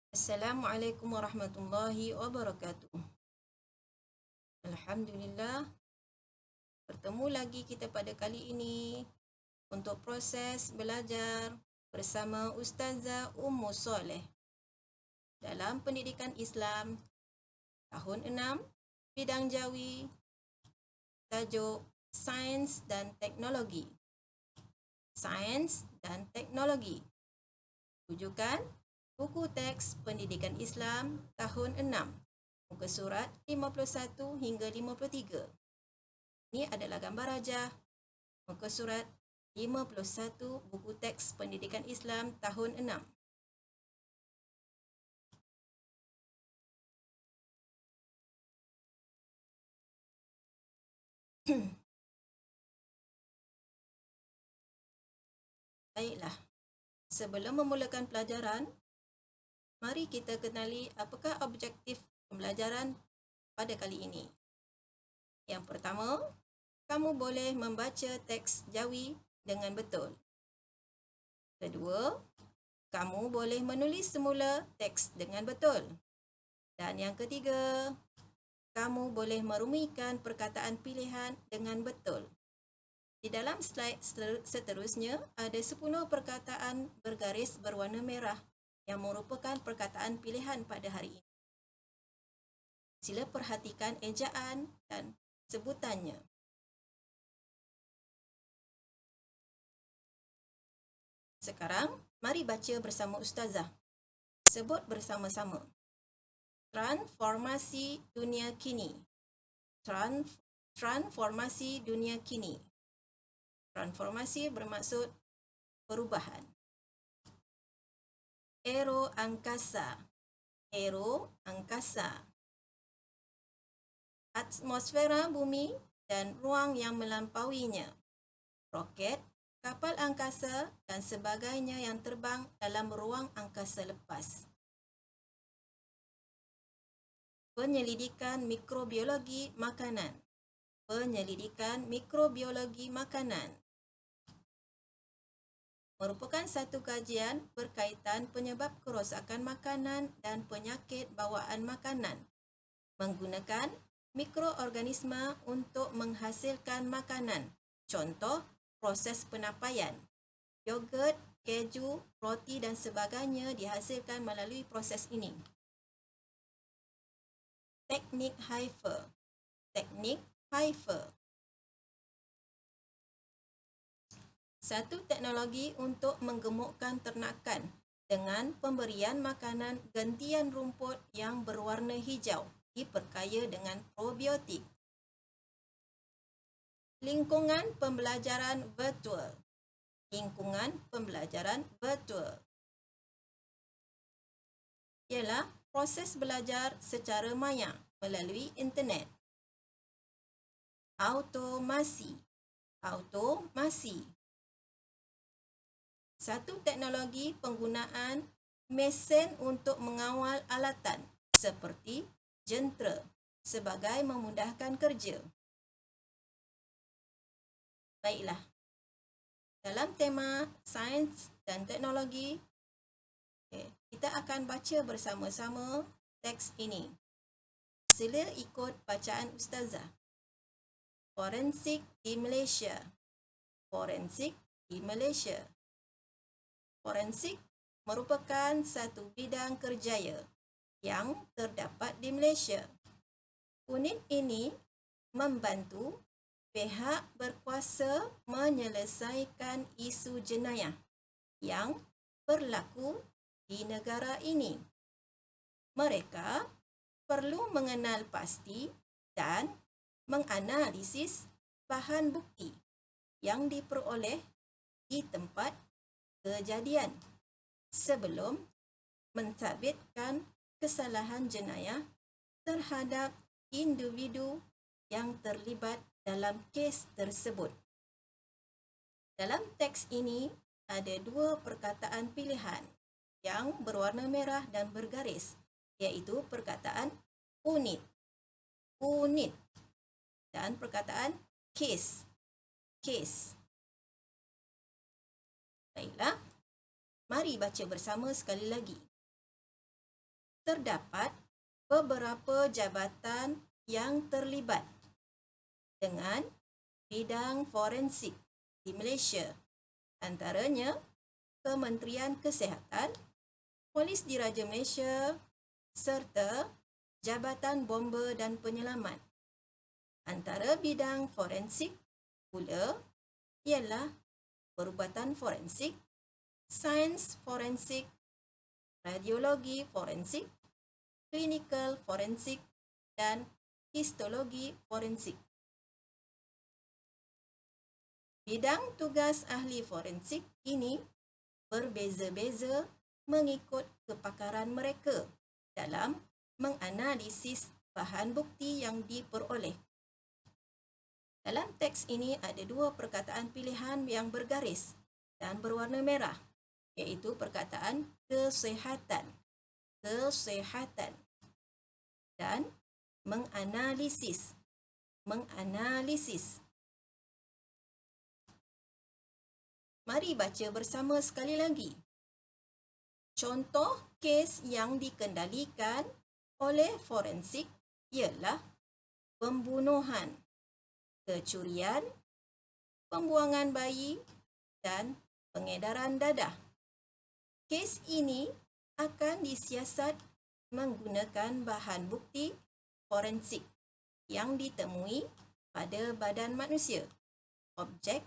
Assalamualaikum warahmatullahi wabarakatuh. Alhamdulillah, bertemu lagi kita pada kali ini untuk proses belajar bersama Ustazah Ummu Soleh dalam pendidikan Islam tahun 6, bidang Jawi, tajuk Sains dan Teknologi. Sains dan Teknologi. Rujukan buku teks pendidikan Islam tahun 6, muka surat 51 hingga 53. Ini adalah gambar rajah muka surat 51 buku teks pendidikan Islam tahun 6. Baiklah, sebelum memulakan pelajaran, mari kita kenali apakah objektif pembelajaran pada kali ini. Yang pertama, kamu boleh membaca teks Jawi dengan betul. Kedua, kamu boleh menulis semula teks dengan betul. Dan yang ketiga, kamu boleh merumikan perkataan pilihan dengan betul. Di dalam slide seterusnya, ada 10 perkataan bergaris berwarna merah yang merupakan perkataan pilihan pada hari ini. Sila perhatikan ejaan dan sebutannya. Sekarang, mari baca bersama Ustazah. Sebut bersama-sama. Transformasi dunia kini. Transformasi dunia kini. Transformasi bermaksud perubahan. Aero angkasa. Aero angkasa. Atmosfera bumi dan ruang yang melampauinya. Roket, kapal angkasa dan sebagainya yang terbang dalam ruang angkasa lepas. Penyelidikan mikrobiologi makanan. Penyelidikan mikrobiologi makanan merupakan satu kajian berkaitan penyebab kerosakan makanan dan penyakit bawaan makanan menggunakan mikroorganisma untuk menghasilkan makanan. Contoh, proses penapaian. Yogurt, keju, roti dan sebagainya dihasilkan melalui proses ini. Teknik Haifer. Teknik Haifer. Satu teknologi untuk menggemukkan ternakan dengan pemberian makanan gentian rumput yang berwarna hijau diperkaya dengan probiotik. Lingkungan pembelajaran virtual. Lingkungan pembelajaran virtual ialah proses belajar secara maya melalui internet. Automasi. Automasi. Satu teknologi penggunaan mesin untuk mengawal alatan seperti jentera sebagai memudahkan kerja. Baiklah, dalam tema sains dan teknologi, kita akan baca bersama-sama teks ini. Sila ikut bacaan Ustazah. Forensik di Malaysia. Forensik di Malaysia. Forensik merupakan satu bidang kerjaya yang terdapat di Malaysia. Unit ini membantu pihak berkuasa menyelesaikan isu jenayah yang berlaku di negara ini. Mereka perlu mengenal pasti dan menganalisis bahan bukti yang diperoleh di tempat kejadian sebelum mentadbirkan kesalahan jenayah terhadap individu yang terlibat dalam kes tersebut. Dalam teks ini ada 2 perkataan pilihan yang berwarna merah dan bergaris, iaitu perkataan unit, unit dan perkataan case, case. Baiklah, mari baca bersama sekali lagi. terdapat beberapa jabatan yang terlibat dengan bidang forensik di Malaysia. Antaranya Kementerian Kesihatan, Polis Diraja Malaysia serta Jabatan Bomba dan Penyelamat. Antara bidang forensik pula ialah perubatan forensik, sains forensik, radiologi forensik, klinikal forensik, dan histologi forensik. Bidang tugas ahli forensik ini berbeza-beza mengikut kepakaran mereka dalam menganalisis bahan bukti yang diperoleh. Dalam teks ini ada dua perkataan pilihan yang bergaris dan berwarna merah, iaitu perkataan kesihatan dan menganalisis. Mari baca bersama sekali lagi. Contoh kes yang dikendalikan oleh forensik ialah pembunuhan, kecurian, pembuangan bayi dan pengedaran dadah. Kes ini akan disiasat menggunakan bahan bukti forensik yang ditemui pada badan manusia, objek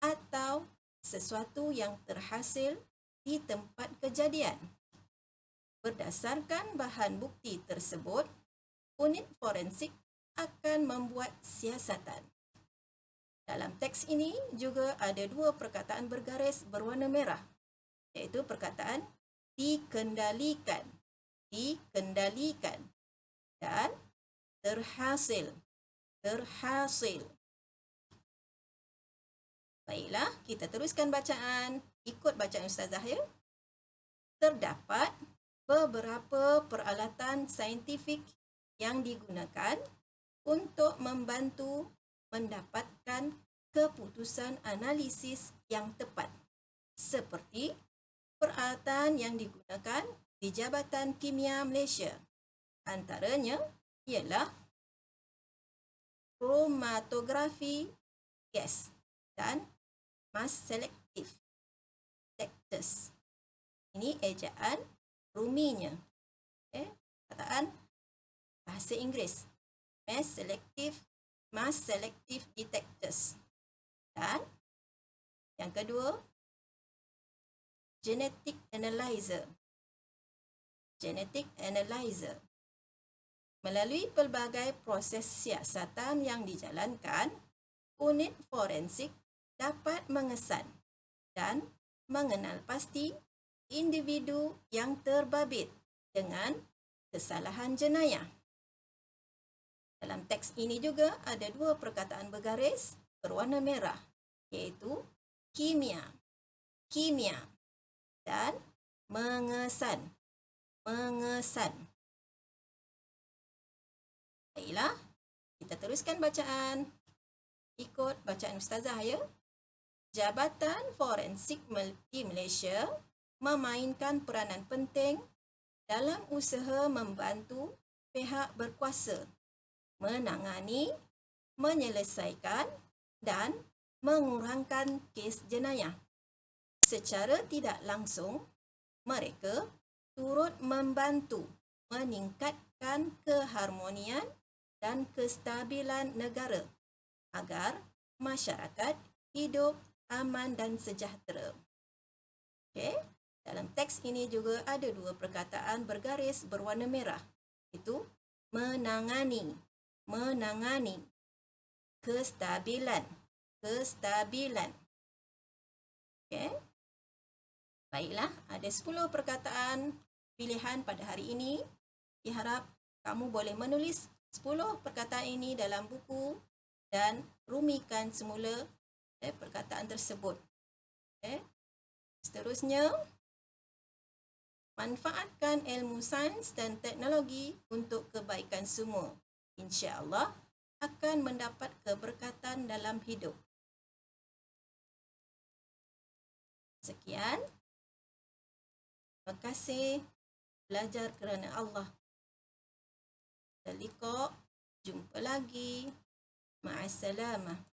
atau sesuatu yang terhasil di tempat kejadian. Berdasarkan bahan bukti tersebut, unit forensik akan membuat siasatan. Dalam teks ini juga ada dua perkataan bergaris berwarna merah, iaitu perkataan dikendalikan dan terhasil. Baiklah, kita teruskan bacaan. Ikut bacaan Ustazah ya. Terdapat beberapa peralatan saintifik yang digunakan untuk membantu mendapatkan keputusan analisis yang tepat, seperti peralatan yang digunakan di Jabatan Kimia Malaysia. Antaranya ialah kromatografi gas dan mass selective detectors. Ini ejaan ruminya. Perkataan bahasa Inggeris. Mass selective detectors. Dan yang kedua, genetic analyzer. Melalui pelbagai proses siasatan yang dijalankan, unit forensik dapat mengesan dan mengenal pasti individu yang terbabit dengan kesalahan jenayah. Dalam teks ini juga ada dua perkataan bergaris berwarna merah, iaitu kimia dan mengesan. Baiklah, kita teruskan bacaan. Ikut bacaan Ustazah ya. Jabatan Forensik di Malaysia memainkan peranan penting dalam usaha membantu pihak berkuasa menangani, menyelesaikan dan mengurangkan kes jenayah. Secara tidak langsung, mereka turut membantu meningkatkan keharmonian dan kestabilan negara agar masyarakat hidup aman dan sejahtera. Dalam teks ini juga ada dua perkataan bergaris berwarna merah, iaitu menangani, kestabilan. Baiklah, ada 10 perkataan pilihan pada hari ini. Diharap kamu boleh menulis 10 perkataan ini dalam buku dan rumikan semula perkataan tersebut. Seterusnya, manfaatkan ilmu sains dan teknologi untuk kebaikan semua. InsyaAllah akan mendapat keberkatan dalam hidup. Sekian. Terima kasih. belajar kerana Allah. Kita liqa, jumpa lagi. Ma'assalamah.